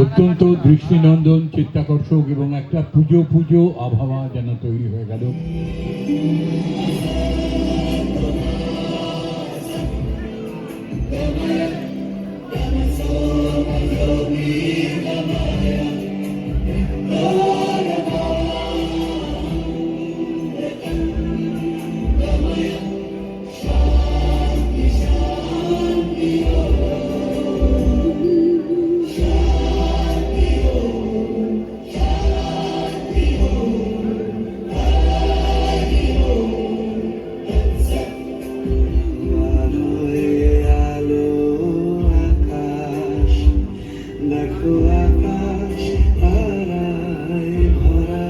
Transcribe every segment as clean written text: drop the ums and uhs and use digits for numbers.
অত্যন্ত দৃষ্টিনন্দন, চিত্তাকর্ষক এবং একটা পুজো পুজো আবহাওয়া যেন তৈরি হয়ে গেল। দেখো আকাশ তারায় ভরা,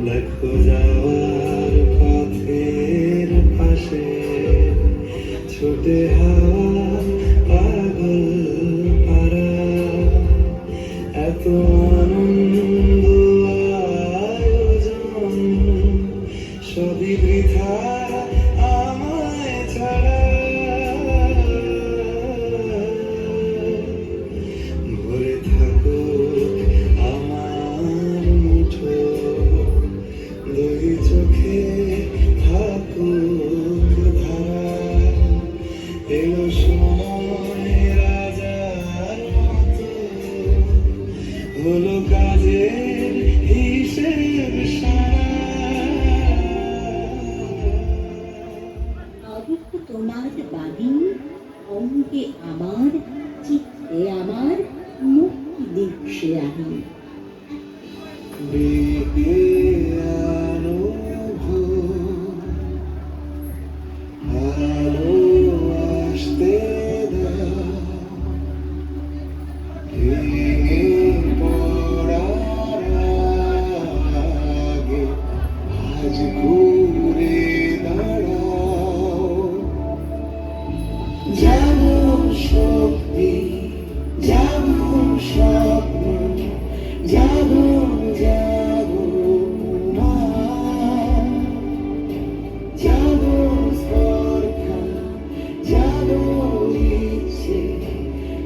দেখো যাওয়ার পথের পাশে ছোটে হাওয়া পাগল পারা। এত আনন্দ আয়োজন সবই বৃথা আমায় ছাড়া। ভরে থাকুক আমার মুঠো, দুই চোখে থাকুক ধারা। এলো সময় রাজার মতো, হলো কাজের হিসেব সারা। আবুক তোমার বাণী, অঙ্গে আমার, চিত্তে আমার, মুক্তি দিচ্ছে আমি। ডেকে আনো আলো আসতে দাও, ভেঙে পড়ার আগে আজ ঘুরে দাঁড়াও। যেমন শক্তি, যেমন স্বপ্ন, যেমন যাবো যেমন স্পর্ধা, যেমন ইচ্ছে,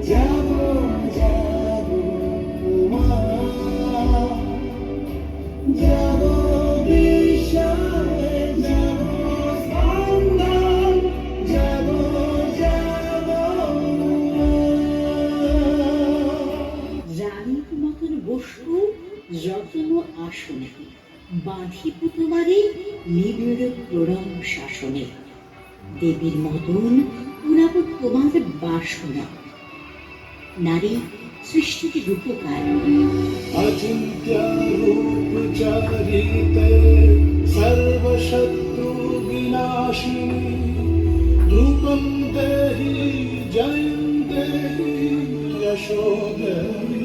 যেমন যাবো যেমন বিষয়, যেমন স্পন্দন, রানীর মতন বসু যতন আসনে, বাঁধিব তোমারে নিবিড় প্রণম শাসনে। দেবীর মতন পুরাব তোমার বাসনা। নারী সৃষ্টির রূপকার, अचिन्त्य रूपचरिते सर्वशत्रु विनाशिनी, रूपं देहि जयं देहि यशो देहि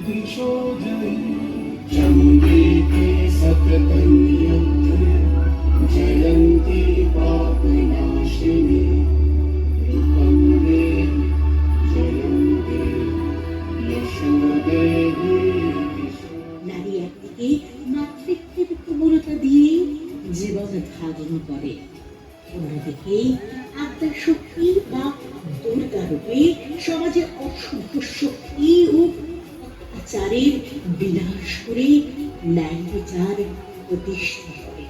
दिशो देहि। चण्डीके सततं युद्धे जयन्ती पापनाशिनी, रूपं देहि जयं देहि यशो देहि। নারী একদিকে মাতৃত্বের কোমলতা দিয়ে জীবন ধারণ করে, অন্যদিকে আত্মার শক্তি বা দুর্গা রূপে সমাজে অসংখ্য শক্তি ও অত্যাচারের বিনাশ করে ন্যায় বিচার প্রতিষ্ঠা করে।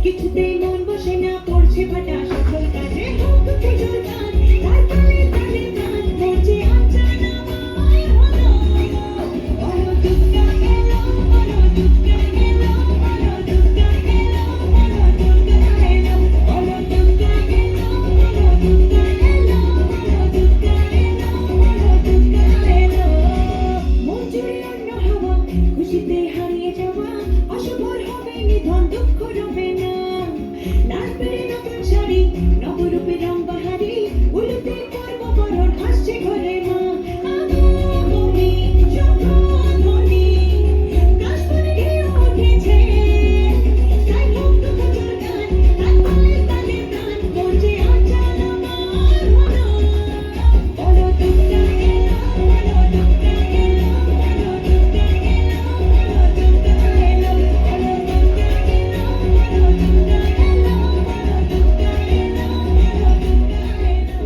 কিছুতেই মন বসে না, পড়ছে ফাটা সকল কাজে হোক পুজোর গান, তার তালে তালে গান মরছে আঞ্জানা মায়ের হলো। বলো দুর্গা এলো, বলো দুর্গা এলো, বলো দুর্গা এলো, বলো দুর্গা এলো, বলো দুর্গা এলো, বলো দুর্গা এলো, বলো দুর্গা এলো, বলো দুর্গা এলো। মন জুড়ে অন্য হাওয়া, খুশিতে হারিয়ে যাওয়া, অশুভর হবে নিধন, দুঃখ রবে না। লাল পেড়ে নতুন শাড়ি, নবরূপে রং বাহারি, উলুতে করব বরণ, হাসছে ঘরে মা। আগমনী শুভধ্বনি, কাশবনে ঢেউ উঠেছে, তাই হোক তো পুজোর গান, তার তালে তালে গান মরছে আঞ্জানা মার হলো। বলো দুর্গা এলো, বলো দুর্গা এলো, বলো দুর্গা এলো, বলো দুর্গা এলো, বলো দুর্গা এলো, বলো দুর্গা এলো, বলো দুর্গা এলো, বলো দুর্গা এলো।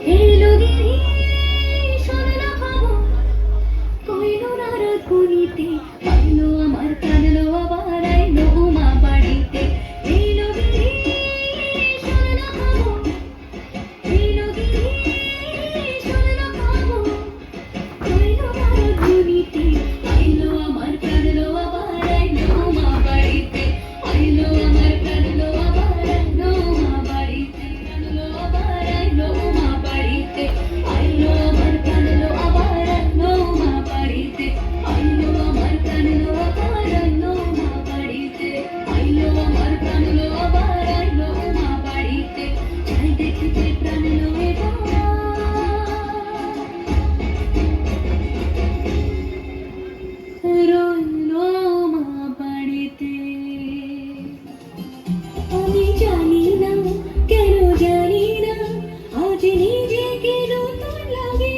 হেলো গিরি সোনা খবর, কইলো নারদ গুনিতে, আইলো আমার কানলো আবার আইলো উমা বাড়িতে। হেলো গিরি সোনা খবর, হেলো গিরি সোনা খবর, কইলো নারদ গুনিতে, আইলো আমার কানলো আবার আইলো উমা বাড়িতে। আইলো আমার কানলো আবার আইলো উমা বাড়িতে, কানলো আবার আইলো উমা বাড়িতে। আইলো আমার কানলো আবার আইলো উমা বাড়িতে। আইলো আমার কানলো আবার আইলো উমা বাড়িতে। আইলো আমার কানলো আবার আইলো উমা বাড়িতে। যাই দেখিতে প্রাণ লয়ে রইলো মা বাড়িতে। আমি জানি না, কেন জানি না, আজ নিজেকে নতুন লাগে।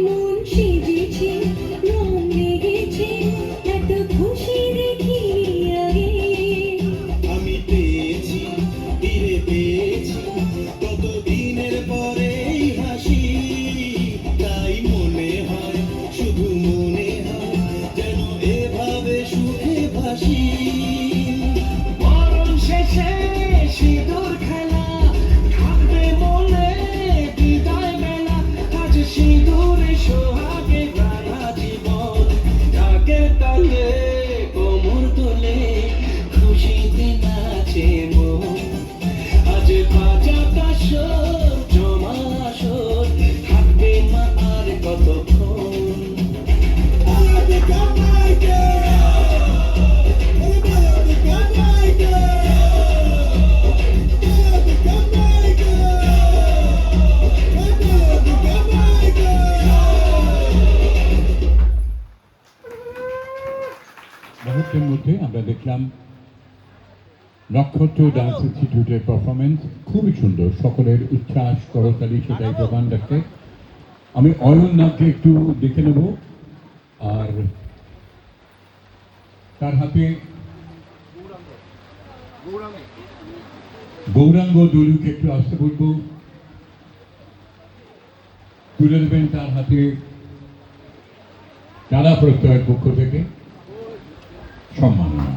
মন সেজেছে, রং লেগেছে, এত খুশি দেখি আগে। আমি পেয়েছি, ফিরে পেয়েছি কতদিনের পরে এই হাসি, তাই মনে হয়, শুধু মনে হয়, যেন এভাবে সুখে ভাসি। মরণ শেষে সিঁদুর খেলা, থাকবে মনে বিদায় বেলা, আজ সিঁদুরে সোহাগে সারা জীবন, যাকে তালে কোমর তোলে, খুশিতে নাচে মন। আজ বাজা কাশর জমা আসর, থাকবে মা আর কতক্ষণ। মুহূর্তের মধ্যে আমরা দেখলাম নক্ষত্র ডান্স ইনস্টিটিউটের পারফরমেন্স, খুবই সুন্দর, সকলের উচ্ছ্বাস করতালি সেটাই প্রমাণ রাখে। আমি অয়ননাথকে একটু দেখে নেব, আর তার হাতে গৌরাঙ্গ দলুকে একটু আসতে বলবো, তুলে দেবেন তার হাতে তারা প্রত্যয়ের পক্ষ থেকে সম্মাননা।